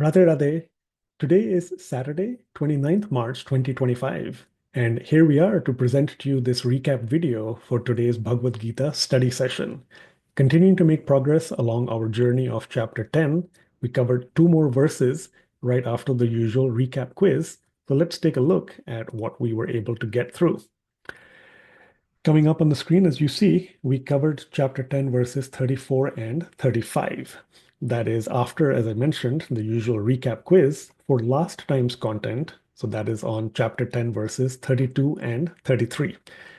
Radhe Radhe. Today is Saturday, 29th March 2025, and here we are to present to you this recap video for today's Bhagavad Gita study session. Continuing to make progress along our journey of chapter 10, we covered two more verses right after the usual recap quiz. So let's take a look at what we were able to get through. Coming up on the screen, as you see, we covered chapter 10, verses 34 and 35. That is after, as I mentioned, the usual recap quiz for last time's content. So that is on chapter 10, verses 32 and 33.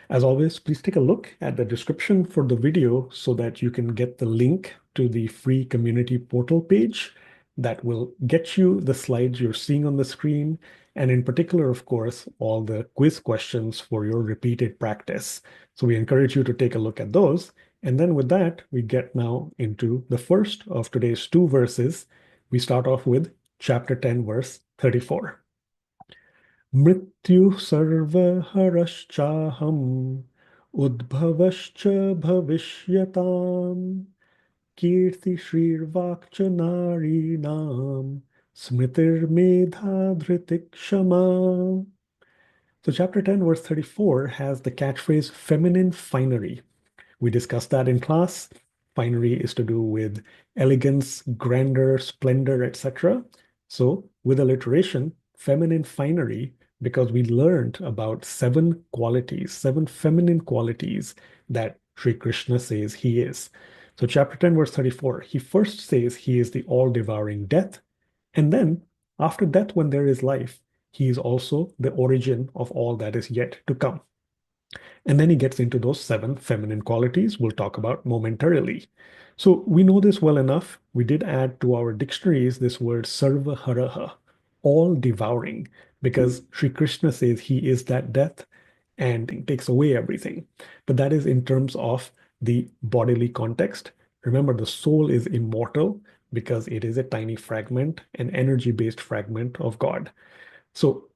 As always, please take a look at the description for the video so that you can get the link to the free community portal page that will get you the slides you're seeing on the screen, and in particular, of course, all the quiz questions for your repeated practice. So we encourage you to take a look at those. And then with that, we get now into the first of today's two verses. We start off with chapter 10, verse 34. Mrityu sarva haraschaham udbhavascha bhavishyatam kirti shrirvakcha narinam smritir medha dhritikshama. So chapter 10, verse 34 has the catchphrase feminine finery. We discussed that in class. Finery is to do with elegance, grandeur, splendor, etc. So with alliteration, feminine finery, because we learned about seven qualities, seven feminine qualities that Sri Krishna says he is. So chapter 10, verse 34, he first says he is the all-devouring death. And then after death, when there is life, he is also the origin of all that is yet to come. And then he gets into those seven feminine qualities we'll talk about momentarily. So we know this well enough. We did add to our dictionaries this word sarva haraha, all devouring, because Sri Krishna says he is that death and takes away everything. But that is in terms of the bodily context. Remember, the soul is immortal because it is a tiny fragment, an energy-based fragment of God. So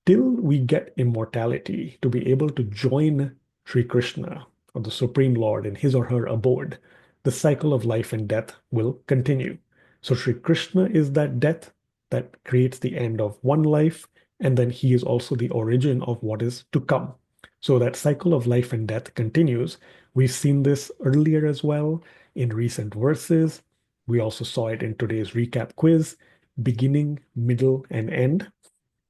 till we get immortality to be able to join Sri Krishna or the Supreme Lord in his or her abode, the cycle of life and death will continue. So Sri Krishna is that death that creates the end of one life, and then he is also the origin of what is to come. So that cycle of life and death continues. We've seen this earlier as well in recent verses. We also saw it in today's recap quiz, beginning, middle, and end.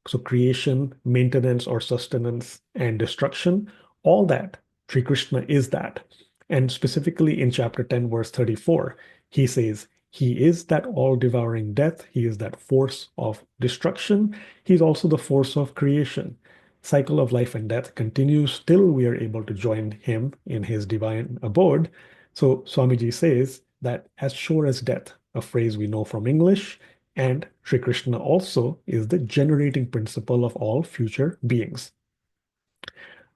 So creation, maintenance or sustenance, and destruction, all that, Sri Krishna is that. And specifically in chapter 10, verse 34, he says, he is that all-devouring death. He is that force of destruction. He's also the force of creation. Cycle of life and death continues till we are able to join him in his divine abode. So Swamiji says that as sure as death, a phrase we know from English, and Sri Krishna also is the generating principle of all future beings.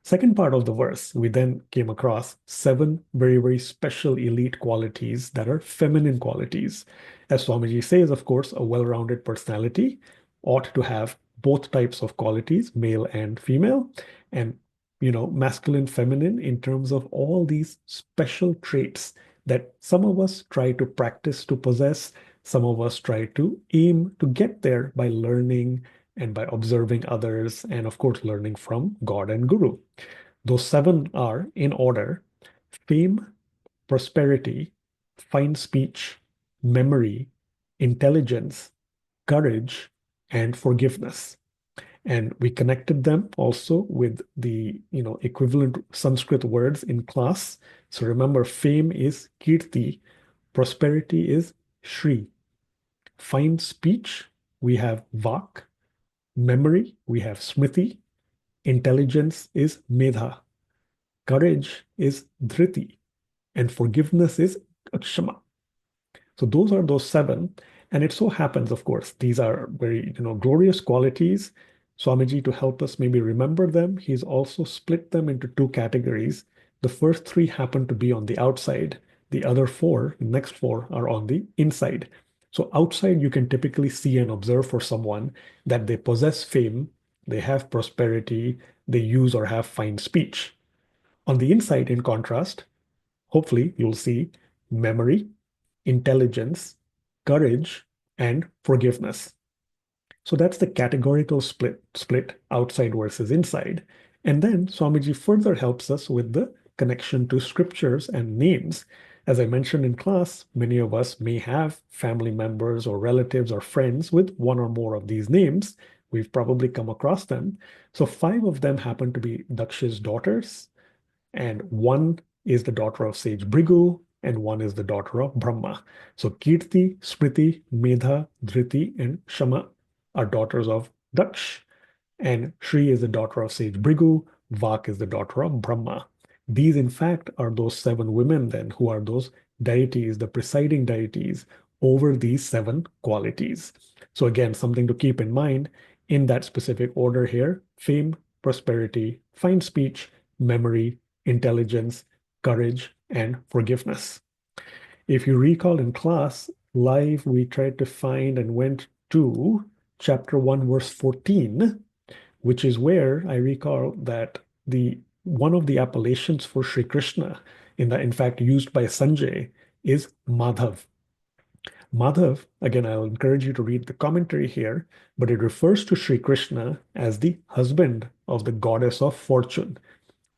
Second part of the verse, we then came across seven very, very special elite qualities that are feminine qualities. As Swamiji says, of course, a well-rounded personality ought to have both types of qualities, male and female, and masculine, feminine, in terms of all these special traits that some of us try to practice to possess, some of us try to aim to get there by learning and by observing others, and of course, learning from God and Guru. Those seven are in order: fame, prosperity, fine speech, memory, intelligence, courage, and forgiveness. And we connected them also with the equivalent Sanskrit words in class. So remember, fame is kirti, prosperity is shri, fine speech we have vak, memory we have smriti, intelligence is medha, courage is dhriti, and forgiveness is akshama. So those are those seven. And it so happens, of course, these are very, glorious qualities. Swamiji, to help us maybe remember them, he's also split them into two categories. The first three happen to be on the outside. The other four, next four, are on the inside. So outside, you can typically see and observe for someone that they possess fame, they have prosperity, they use or have fine speech. On the inside, in contrast, hopefully you'll see memory, intelligence, courage, and forgiveness. So that's the categorical split outside versus inside. And then Swamiji further helps us with the connection to scriptures and names. As I mentioned in class, many of us may have family members or relatives or friends with one or more of these names. We've probably come across them. So five of them happen to be Daksha's daughters, and one is the daughter of sage Bhrigu, and one is the daughter of Brahma. So Kirti, Smriti, Medha, Dhriti, and Shama are daughters of Daksh, and Shri is the daughter of sage Bhrigu, Vak is the daughter of Brahma. These, in fact, are those seven women then who are those deities, the presiding deities over these seven qualities. So again, something to keep in mind in that specific order here: fame, prosperity, fine speech, memory, intelligence, courage, and forgiveness. If you recall in class, live, we tried to find and went to chapter 1, verse 14, which is where I recall that the one of the appellations for Sri Krishna, in fact used by Sanjay, is Madhav. Madhav, again, I'll encourage you to read the commentary here, but it refers to Sri Krishna as the husband of the goddess of fortune,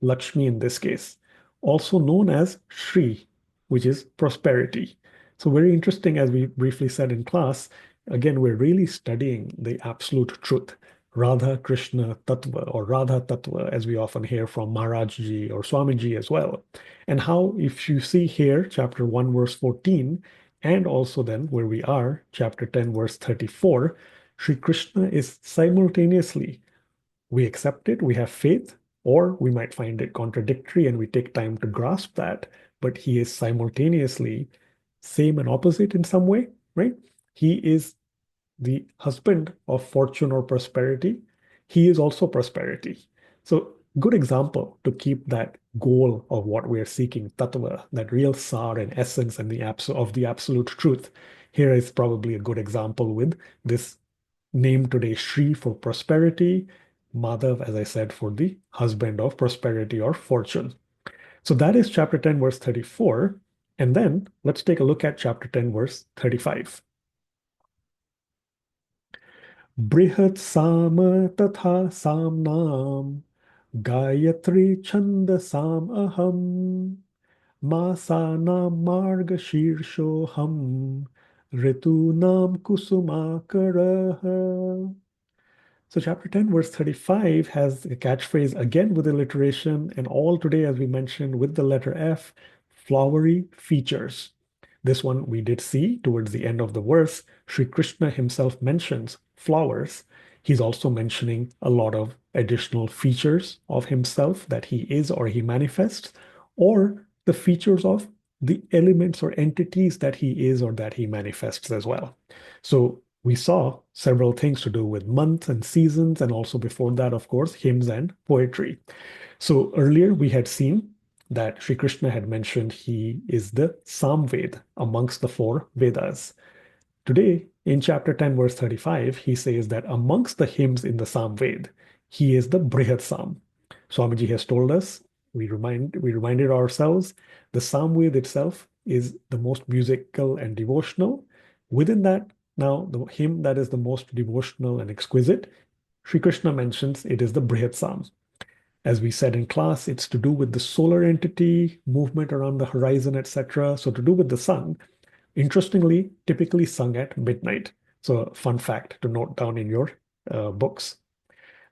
Lakshmi in this case, also known as Shri, which is prosperity. So, very interesting, as we briefly said in class. Again, we're really studying the absolute truth, Radha Krishna Tattva, or Radha Tattva, as we often hear from Maharajji or Swamiji as well. And how, if you see here, chapter 1, verse 14, and also then where we are, chapter 10, verse 34, Sri Krishna is simultaneously, we accept it, we have faith, or we might find it contradictory and we take time to grasp that. But he is simultaneously same and opposite in some way, right? He is the husband of fortune or prosperity. He is also prosperity. So, good example to keep that goal of what we are seeking, tattva, that real sar and essence and of the absolute truth. Here is probably a good example with this name today, Shri for prosperity, Madhav, as I said, for the husband of prosperity or fortune. So that is chapter 10, verse 34. And then let's take a look at chapter 10, verse 35. Brihat Sama Tatha Samnam Gayatri Chandasam Aham Masanam Marga Shirshoham Ritunam Kusumakaraha. So, chapter 10, verse 35 has a catchphrase again with alliteration, and all today, as we mentioned, with the letter F, flowery features. This one we did see towards the end of the verse. Sri Krishna himself mentions flowers. He's also mentioning a lot of additional features of himself that he is or he manifests, or the features of the elements or entities that he is or that he manifests as well. So, we saw several things to do with months and seasons, and also before that, of course, hymns and poetry. So earlier we had seen that Sri Krishna had mentioned he is the Samved amongst the four Vedas. Today, in chapter 10, verse 35, he says that amongst the hymns in the Samved, he is the Brihat Sam. Swamiji has told us, we reminded ourselves, the Samved itself is the most musical and devotional. Within that, now the hymn that is the most devotional and exquisite, Sri Krishna mentions it is the Brihat Sam. As we said in class, it's to do with the solar entity, movement around the horizon, etc. So to do with the sun, interestingly, typically sung at midnight. So, fun fact to note down in your books.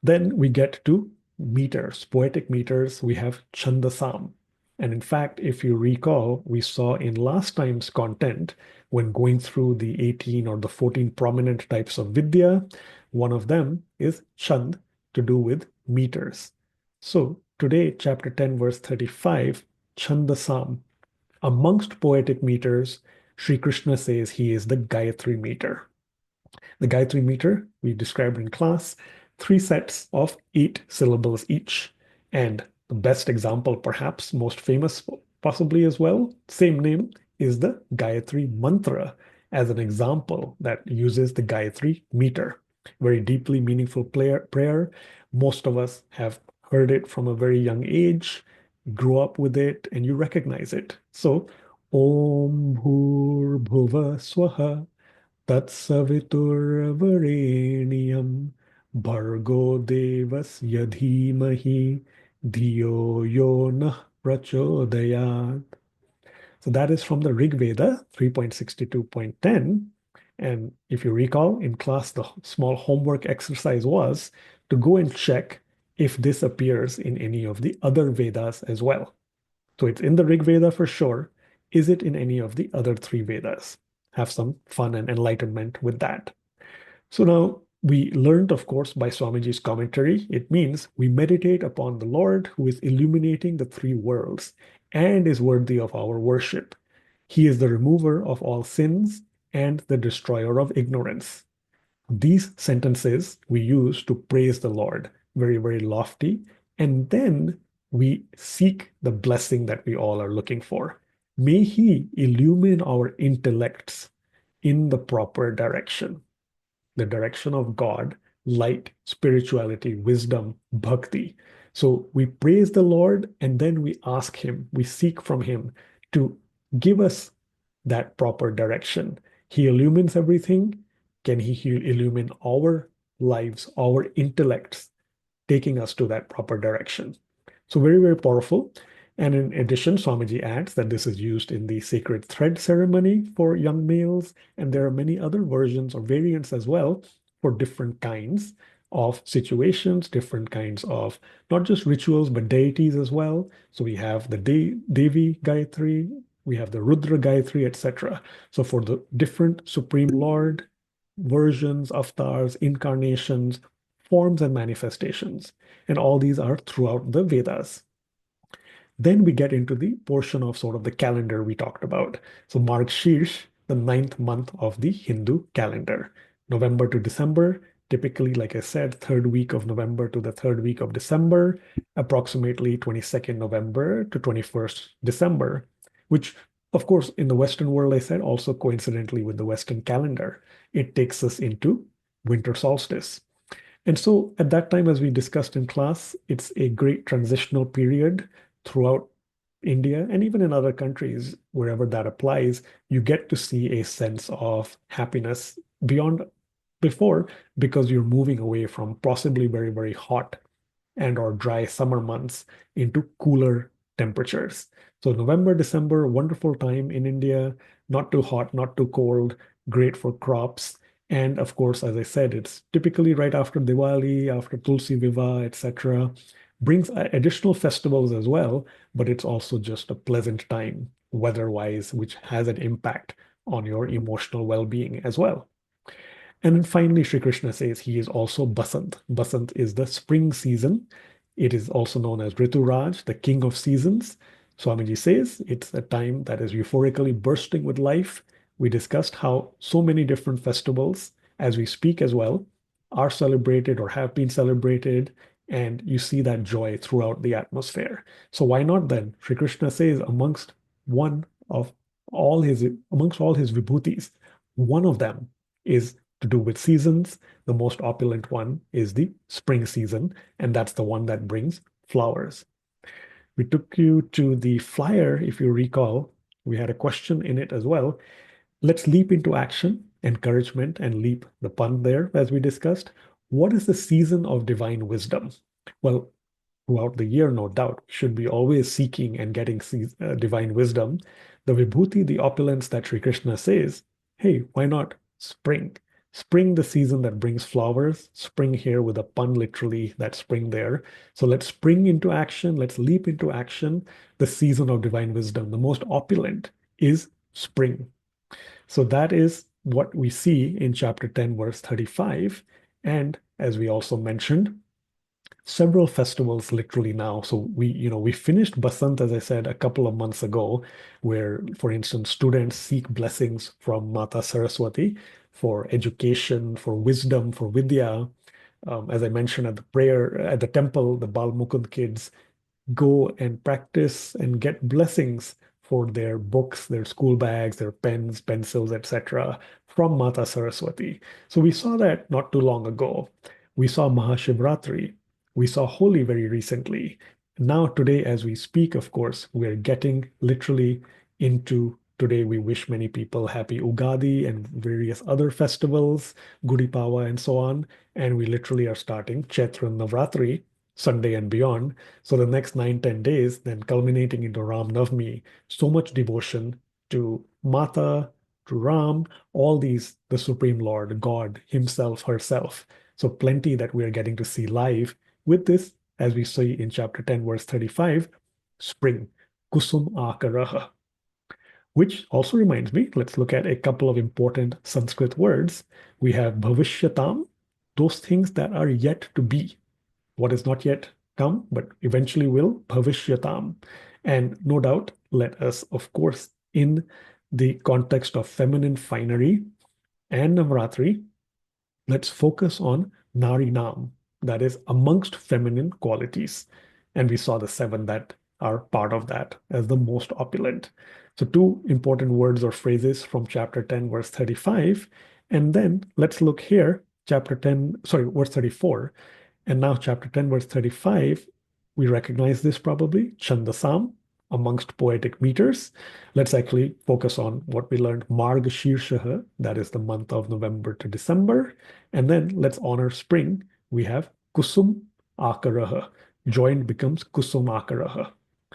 Then we get to meters, poetic meters. We have Chandasam. And in fact, if you recall, we saw in last time's content, when going through the 18 or the 14 prominent types of Vidya, one of them is Chand, to do with meters. So today, chapter 10, verse 35, Chandasam. Amongst poetic meters, Sri Krishna says he is the Gayatri meter. The Gayatri meter we described in class, three sets of 8 syllables each. And the best example, perhaps most famous possibly as well, same name, is the Gayatri mantra as an example that uses the Gayatri meter. Very deeply meaningful prayer. Most of us have heard it from a very young age, grew up with it, and you recognize it. So, Om Bhur Bhuva Swaha Tatsaviturvareniyam Bhargo Devasya Dhimahi Dhiyo Yo Nah Prachodayat. So that is from the Rig Veda 3.62.10. And if you recall, in class, the small homework exercise was to go and check if this appears in any of the other Vedas as well. So it's in the Rig Veda for sure. Is it in any of the other three Vedas? Have some fun and enlightenment with that. So now we learned, of course, by Swamiji's commentary, it means we meditate upon the Lord who is illuminating the three worlds and is worthy of our worship. He is the remover of all sins and the destroyer of ignorance. These sentences we use to praise the Lord, very, very lofty. And then we seek the blessing that we all are looking for. May He illumine our intellects in the proper direction, the direction of God, light, spirituality, wisdom, bhakti. So we praise the Lord and then we ask Him, we seek from Him to give us that proper direction. He illumines everything. Can He illumine our lives, our intellects, taking us to that proper direction? So very, very powerful. And in addition, Swamiji adds that this is used in the sacred thread ceremony for young males, and there are many other versions or variants as well for different kinds of situations, different kinds of not just rituals, but deities as well. So we have the Devi Gayatri, we have the Rudra Gayatri, etc. So for the different Supreme Lord versions, avatars, incarnations, forms, and manifestations. And all these are throughout the Vedas. Then we get into the portion of sort of the calendar we talked about. So Margshirsh, the ninth month of the Hindu calendar, November to December, typically, like I said, third week of November to the third week of December, approximately 22nd November to 21st December, which, of course, in the Western world, I said, also coincidentally with the Western calendar, it takes us into winter solstice. And so at that time, as we discussed in class, it's a great transitional period throughout India and even in other countries, wherever that applies, you get to see a sense of happiness beyond before because you're moving away from possibly very, very hot and or dry summer months into cooler temperatures. So November, December, wonderful time in India, not too hot, not too cold, great for crops. And of course, as I said, it's typically right after Diwali, after Tulsi Viva, etc. Brings additional festivals as well, but it's also just a pleasant time weather-wise, which has an impact on your emotional well-being as well. And then finally, Sri Krishna says he is also Basant. Basant is the spring season. It is also known as Rituraj, the king of seasons. Swamiji says it's a time that is euphorically bursting with life. We discussed how so many different festivals, as we speak as well, are celebrated or have been celebrated, and you see that joy throughout the atmosphere. So why not then? Sri Krishna says one of amongst all his vibhutis, one of them is to do with seasons. The most opulent one is the spring season, and that's the one that brings flowers. We took you to the flyer, if you recall. We had a question in it as well. Let's leap into action, encouragement, and leap, the pun there, as we discussed. What is the season of divine wisdom? Well, throughout the year, no doubt, we should be always seeking and getting divine wisdom. The vibhuti, the opulence that Sri Krishna says, hey, why not spring? Spring, the season that brings flowers, spring here with a pun literally, that spring there. So let's spring into action, let's leap into action. The season of divine wisdom, the most opulent is spring. So that is what we see in chapter 10, verse 35. And as we also mentioned, several festivals literally now. So we finished Basant, as I said, a couple of months ago, where, for instance, students seek blessings from Mata Saraswati for education, for wisdom, for vidya. As I mentioned at the prayer at the temple, the Bal Mukund kids go and practice and get blessings for their books, their school bags, their pens, pencils, etc., from Mata Saraswati. So we saw that not too long ago. We saw Mahashivratri. We saw Holi very recently. Now, today, as we speak, of course, we're getting literally into Today, we wish many people happy Ugadi and various other festivals, Gudi Pawa, and so on. And we literally are starting Chaitra Navratri, Sunday and beyond. So the next 9, 10 days, then culminating into Ram Navami, so much devotion to Mata, to Ram, all these, the Supreme Lord, God Himself, herself. So plenty that we are getting to see live with this, as we see in chapter 10, verse 35, spring, Kusum Akaraha. Which also reminds me, let's look at a couple of important Sanskrit words. We have bhavishyatam, those things that are yet to be, what is not yet come, but eventually will, bhavishyatam. And no doubt, let us, of course, in the context of feminine finery and Navratri, let's focus on Nari Nam, that is amongst feminine qualities. And we saw the 7 that are part of that as the most opulent. So, 2 important words or phrases from chapter 10, verse 35. And then let's look here, chapter 10, sorry, verse 34. And now, chapter 10, verse 35, we recognize this probably, Chandasam, amongst poetic meters. Let's actually focus on what we learned, Marg Shirshaha, that is the month of November to December. And then let's honor spring. We have Kusum Akaraha. Joined becomes Kusum Akaraha.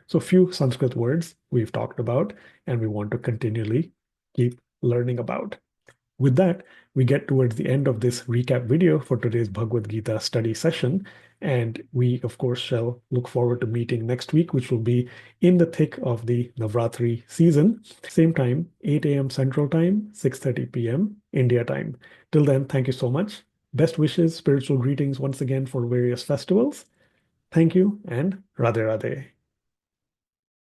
So few Sanskrit words we've talked about, and we want to continually keep learning about. With that, we get towards the end of this recap video for today's Bhagavad Gita study session. And we, of course, shall look forward to meeting next week, which will be in the thick of the Navratri season. Same time, 8 a.m. Central Time, 6:30 p.m. India time. Till then, thank you so much. Best wishes, spiritual greetings once again for various festivals. Thank you, and Radhe Radhe.